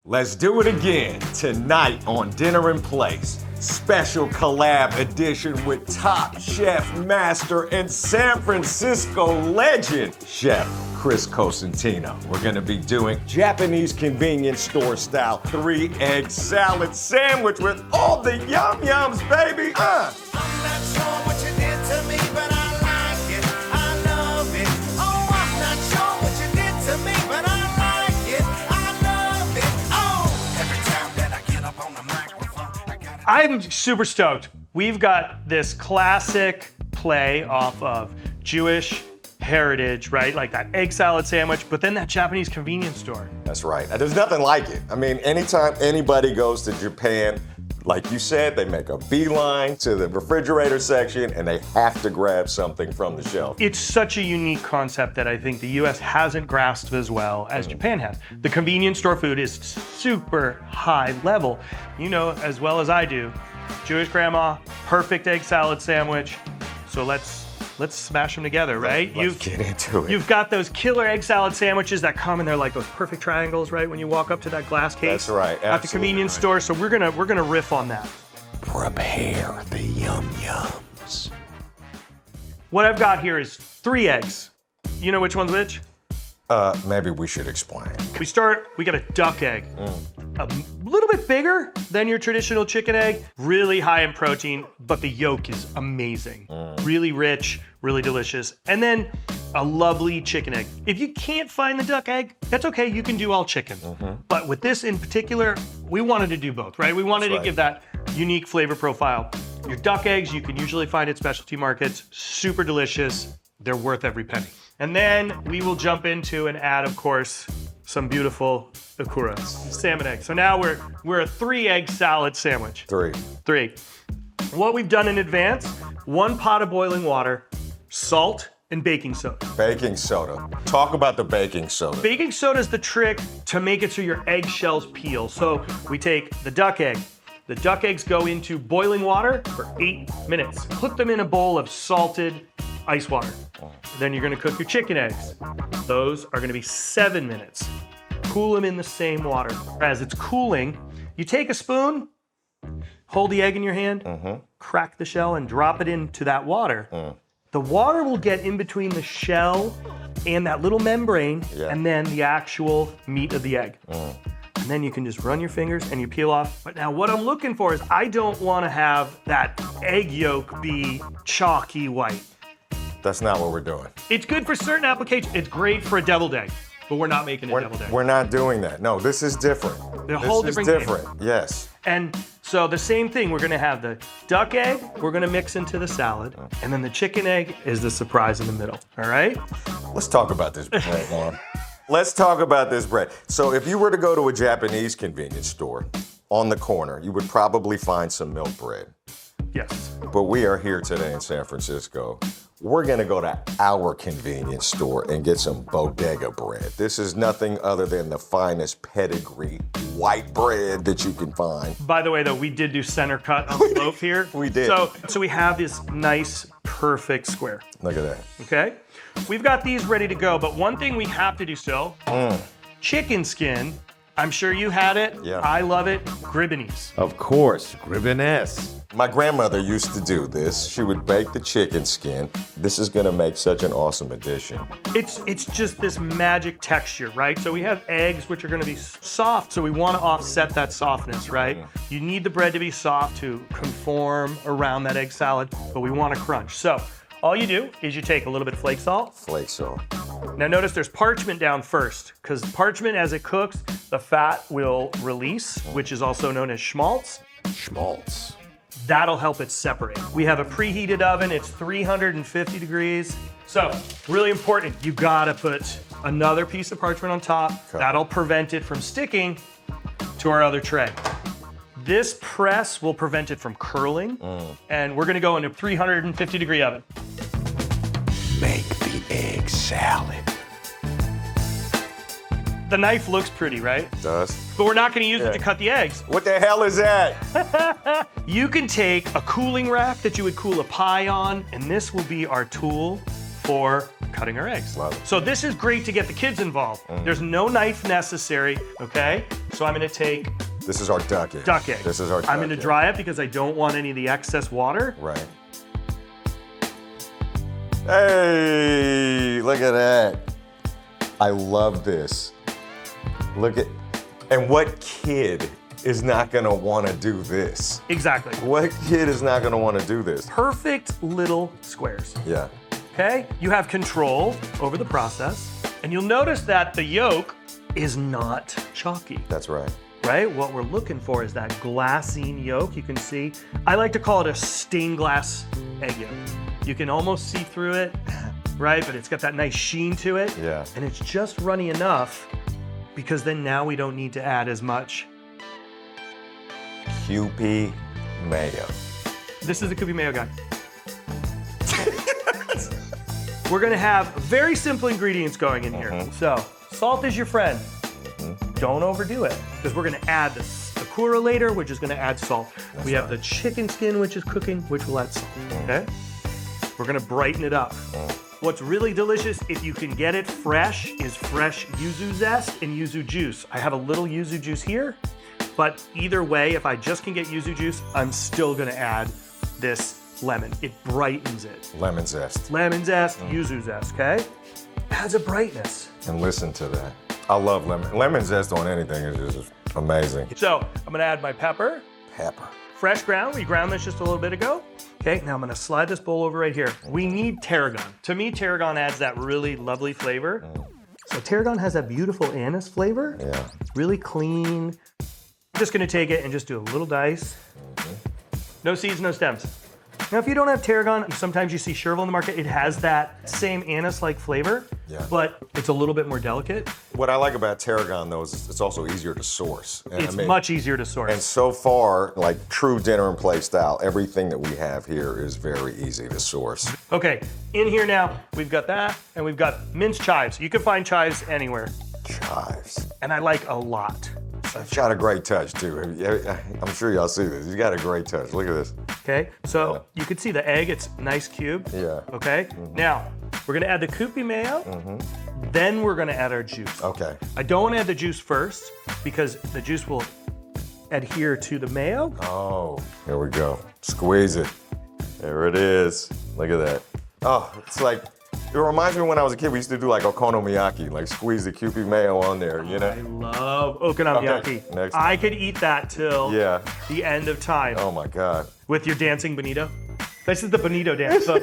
Let's do it again tonight on Dinner in Place. Special collab edition with top chef, master, and San Francisco legend, Chef Chris Cosentino. We're gonna be doing Japanese convenience store style 3-egg salad sandwich with all the yum yums, baby. I'm not sure what you did to me, but I like it. I love it. Oh, I'm not sure what you did to me, but I like it. I love it. Oh, every time that I get up on the microphone, I gotta... I'm super stoked. We've got this classic play off of Jewish heritage, right? Like that egg salad sandwich, but then that Japanese convenience store. That's right. There's nothing like it. I mean, anytime anybody goes to Japan, like you said, they make a beeline to the refrigerator section and they have to grab something from the shelf. It's such a unique concept that I think the US hasn't grasped as well as Japan has. The convenience store food is super high level. You know as well as I do, Jewish grandma, perfect egg salad sandwich. So let's smash them together, right? Let's get into it. You've got those killer egg salad sandwiches that come and they're like those perfect triangles, right? When you walk up to that glass case. That's right, At the convenience store. So we're gonna riff on that. Prepare the yum yums. What I've got here is 3 eggs. You know which one's which? Maybe we should explain. We got a duck egg. A little bit bigger than your traditional chicken egg, really high in protein, but the yolk is amazing. Really rich, really delicious. And then a lovely chicken egg. If you can't find the duck egg, that's okay, you can do all chicken. But with this in particular, we wanted to do both, right? We wanted to give that unique flavor profile. Your duck eggs, you can usually find at specialty markets, super delicious. They're worth every penny. And then we will jump into and add, of course, some beautiful ikuras, salmon eggs. So now we're a 3-egg salad sandwich. 3. 3. What we've done in advance, 1 pot of boiling water, salt, and baking soda. Baking soda. Talk about the baking soda. Baking soda is the trick to make it so your eggshells peel. So we take the duck egg. The duck eggs go into boiling water for 8 minutes. Put them in a bowl of salted ice water. Then you're gonna cook your chicken eggs. Those are gonna be 7 minutes. Cool them in the same water. As it's cooling, you take a spoon, hold the egg in your hand, crack the shell and drop it into that water. The water will get in between the shell and that little membrane and then the actual meat of the egg. And then you can just run your fingers and you peel off. But now what I'm looking for is I don't wanna have that egg yolk be chalky white. That's not what we're doing. It's good for certain applications. It's great for a deviled egg, but we're not making a deviled egg. We're not doing that. No, this is different. A whole this different is different. Yes. And so the same thing, we're gonna have the duck egg, we're gonna mix into the salad, and then the chicken egg is the surprise in the middle, all right? Let's talk about this bread, Juan. Let's talk about this bread. So if you were to go to a Japanese convenience store, on the corner, you would probably find some milk bread. Yes. But we are here today in San Francisco. We're gonna go to our convenience store and get some bodega bread. This is nothing other than the finest pedigree white bread that you can find. By the way, though, we did do center cut on the loaf here. We did. So we have this nice, perfect square. Look at that. Okay? We've got these ready to go, but one thing we have to do still, chicken skin. I'm sure you had it. Yeah. I love it. Gribbonies. Of course, gribboness. My grandmother used to do this. She would bake the chicken skin. This is gonna make such an awesome addition. It's just this magic texture, right? So we have eggs, which are gonna be soft, so we wanna offset that softness, right? You need the bread to be soft to conform around that egg salad, but we want to crunch. So all you do is you take a little bit of flake salt. Flake salt. Now notice there's parchment down first, because parchment, as it cooks, the fat will release, which is also known as schmaltz. Schmaltz. That'll help it separate. We have a preheated oven, it's 350 degrees. So, really important, you gotta put another piece of parchment on top. Okay. That'll prevent it from sticking to our other tray. This press will prevent it from curling, and we're gonna go into a 350 degree oven. Make the egg salad. The knife looks pretty, right? It does. But we're not gonna use it to cut the eggs. What the hell is that? You can take a cooling rack that you would cool a pie on, and this will be our tool for cutting our eggs. Love it. So this is great to get the kids involved. There's no knife necessary, okay? So I'm gonna take This is our duck egg. duck egg. This is our duck I'm gonna egg. dry it because I don't want any of the excess water. Right. Hey, look at that. I love this. Look at, and what kid is not gonna wanna do this? Exactly. What kid is not gonna wanna do this? Perfect little squares, Yeah. okay? You have control over the process, and you'll notice that the yolk is not chalky. That's right. Right? What we're looking for is that glassine yolk. You can see, I like to call it a stained glass egg yolk. You can almost see through it, right? But it's got that nice sheen to it. Yeah. And it's just runny enough because then now we don't need to add as much. QP mayo. This is the Kubi Mayo guy. We're gonna have very simple ingredients going in here. So, salt is your friend. Don't overdo it, because we're gonna add the sakura later, which is gonna add salt. We have the chicken skin, which is cooking, which will add salt, okay? We're gonna brighten it up. What's really delicious, if you can get it fresh, is fresh yuzu zest and yuzu juice. I have a little yuzu juice here, but either way, if I just can get yuzu juice, I'm still gonna add this lemon. It brightens it. Lemon zest. Lemon zest, yuzu zest, okay? Adds a brightness. And listen to that. I love lemon. Lemon zest on anything is just amazing. So I'm gonna add my pepper, Pepper. fresh ground. We ground this just a little bit ago. Okay, now I'm gonna slide this bowl over right here. We need tarragon. To me, tarragon adds that really lovely flavor. So tarragon has that beautiful anise flavor. Yeah. It's really clean. I'm just gonna take it and just do a little dice. No seeds, no stems. Now, if you don't have tarragon, sometimes you see chervil in the market. It has that same anise-like flavor, Yeah. but it's a little bit more delicate. What I like about tarragon though is it's also easier to source. And It's much easier to source. And so far, like true dinner and play style, everything that we have here is very easy to source. Okay, in here now, we've got that, and we've got minced chives. You can find chives anywhere, Chives. and I like a lot. It's got a great touch too. I'm sure y'all see this. He's got a great touch. Look at this. Okay, so you can see the egg, it's nice cube. Yeah. Okay, now we're gonna add the kupi mayo, then we're gonna add our juice. Okay. I don't wanna add the juice first because the juice will adhere to the mayo. Oh, here we go. Squeeze it. There it is. Look at that. Oh, it's like, it reminds me when I was a kid, we used to do like okonomiyaki, like squeeze the Kewpie mayo on there, you know? I love okonomiyaki. Okay, next. I could eat that till Yeah. the end of time Oh my God. with your dancing bonito. This is the bonito dance. So.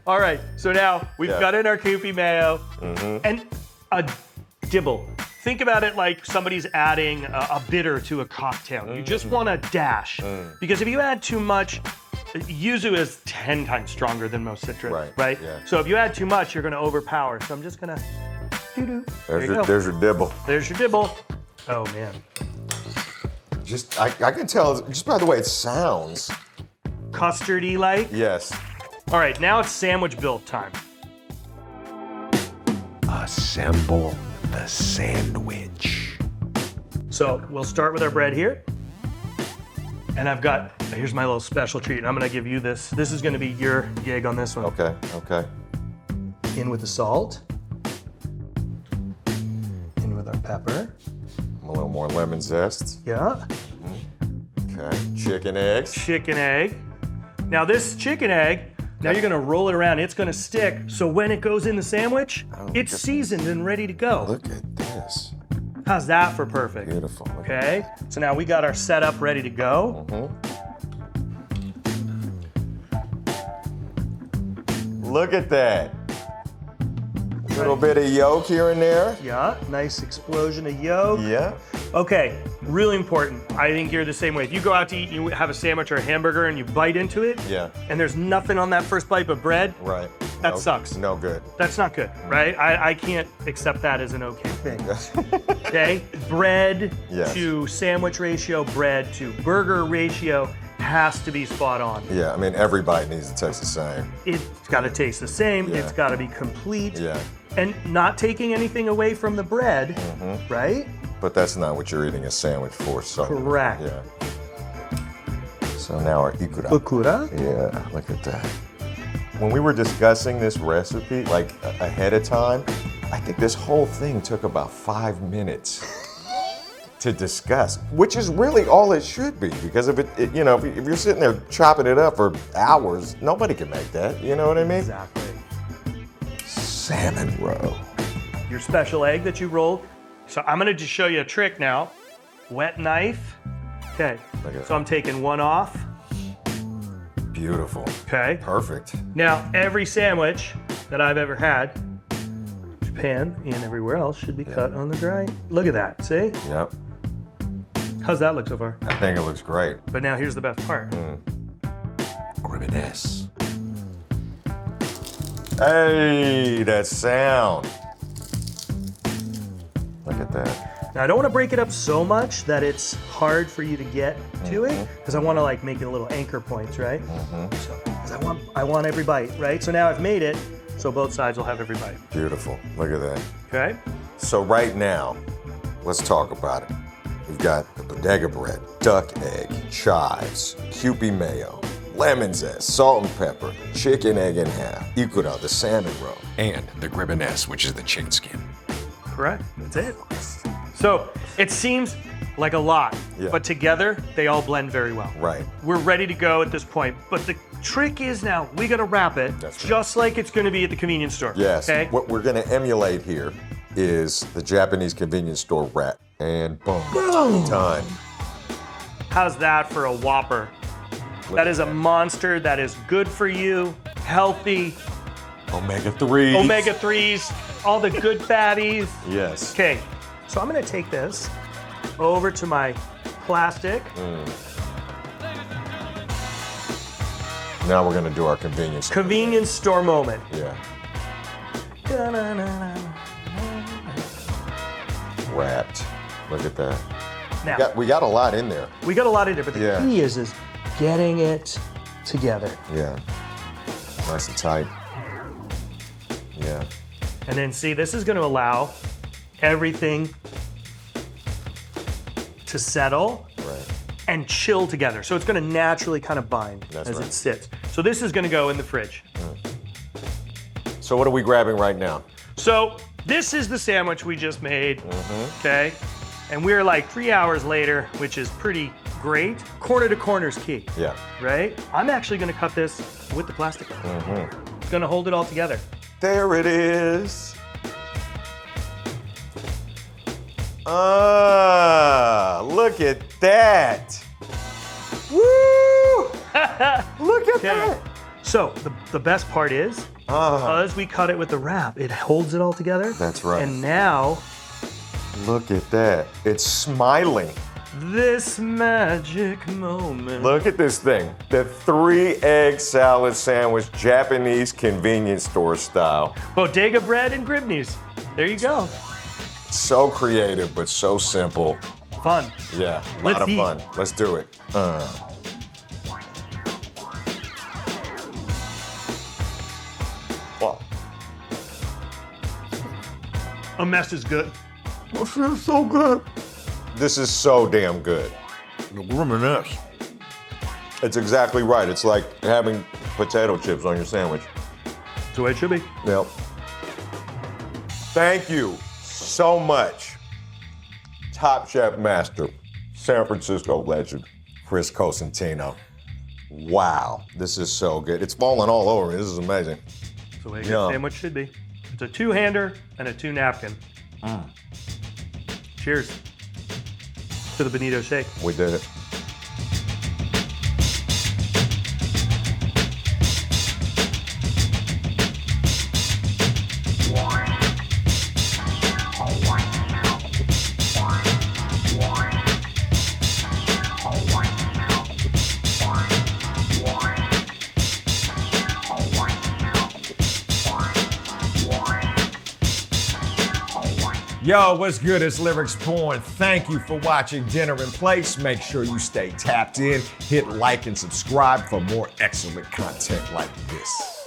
All right, so now we've Yeah. got in our Kewpie mayo and a dibble. Think about it like somebody's adding a bitter to a cocktail. You just want a dash. Because if you add too much, yuzu is 10 times stronger than most citrus, Right, yeah. So if you add too much, you're gonna overpower. So I'm just gonna doo-doo. There you go. There's your dibble. There's your dibble. Oh man. Just, I can tell, just by the way it sounds. Custardy like. Yes. All right, now it's sandwich build time. Assemble the sandwich. So we'll start with our bread here. And I've got, here's my little special treat. I'm gonna give you this. This is gonna be your gig on this one. Okay, okay. In with the salt. In with our pepper. A little more lemon zest. Yeah. Okay. Chicken eggs. Chicken egg. Now this chicken egg, now you're gonna roll it around. It's gonna stick. So when it goes in the sandwich, it's seasoned and ready to go. Look at this. How's that for perfect? Beautiful. Look at Okay, so now we got our setup ready to go. Look at that. Little bit of yolk here and there. Yeah, nice explosion of yolk. Yeah. Okay, really important. I think you're the same way. If you go out to eat, you have a sandwich or a hamburger and you bite into it, Yeah. and there's nothing on that first bite but bread, Right. That No- sucks. No good. that's not good, right? I can't accept that as an okay thing. Okay? Bread Yes. to sandwich ratio, bread to burger ratio has to be spot on. Yeah, I mean, every bite needs to taste the same. It's got to taste the same. Yeah. It's got to be complete. Yeah. And not taking anything away from the bread, right? But that's not what you're eating a sandwich for, so. Correct. Yeah. So now our ikura. Okura. Yeah, look at that. when we were discussing this recipe, like ahead of time, I think this whole thing took about 5 minutes to discuss, which is really all it should be. Because if if you're sitting there chopping it up for hours, nobody can make that. You know what I mean? Exactly. Salmon roe. Your special egg that you rolled. So I'm gonna just show you a trick now. Wet knife. Okay. Okay. So I'm taking one off. Beautiful. Okay. Perfect. Now, every sandwich that I've ever had, Japan and everywhere else, should be cut on the dry. Look at that, see? Yep. How's that look so far? I think it looks great. But now here's the best part. Grimace. Hey, that sound. Look at that. Now I don't want to break it up so much that it's hard for you to get to it, because I want to like make it a little anchor points, right? So, 'cause I want every bite, right? So now I've made it, so both sides will have every bite. Beautiful. Look at that. Okay? So right now, let's talk about it. We've got the bodega bread, duck egg, chives, Kewpie mayo, lemon zest, salt and pepper, chicken egg in half, ikura, the salmon roe. And the grimace, which is the chicken skin. Correct. That's it. So it seems like a lot, Yeah. but together they all blend very well. Right. We're ready to go at this point, but the trick is now we gotta wrap it That's right. just like it's gonna be at the convenience store. Yes. Okay? What we're gonna emulate here is the Japanese convenience store wrap. And boom. Time. How's that for a Whopper? That is a monster that is good for you, healthy, Omega-3. omega-3s, all the good fatties. Yes. Okay, so I'm gonna take this over to my plastic. Now we're gonna do our convenience. Convenience store moment. Yeah. Wrapped. Look at that. Now, We got a lot in there. we got a lot in there, but the Yeah. key is getting it together. Yeah. Nice and tight. Yeah. And then see, this is gonna allow everything to settle Right. and chill together. So it's gonna naturally kind of bind That's as right. it sits. So this is gonna go in the fridge. So what are we grabbing right now? So this is the sandwich we just made, Mm-hmm. okay? And we're like 3 hours later, which is pretty great. Corner to corner is key, Yeah. right? I'm actually gonna cut this with the plastic. It's gonna hold it all together. There it is. Look at that. Woo! Look at Okay. that. So the best part is, as we cut it with the wrap, it holds it all together. That's right. And now, Look at that. It's smiling. this magic moment. Look at this thing. The 3-egg salad sandwich, Japanese convenience store style. Bodega bread and gribneys. There you go. So creative, but so simple. Fun. Yeah, a Let's lot of eat. fun. Let's do it. Wow. A mess is good. This is so good. This is so damn good. Grimace. It's exactly right. It's like having potato chips on your sandwich. That's the way it should be. Yep. Thank you so much, Top Chef Master, San Francisco legend, Chris Cosentino. Wow, this is so good. It's falling all over me. This is amazing. That's the way a good Yeah. sandwich should be. It's a 2-hander and a 2-napkin. Cheers to the Bonito Shake. We did it. Yo, what's good? It's Lyrics Born. Thank you for watching Dinner in Place. Make sure you stay tapped in, hit like and subscribe for more excellent content like this.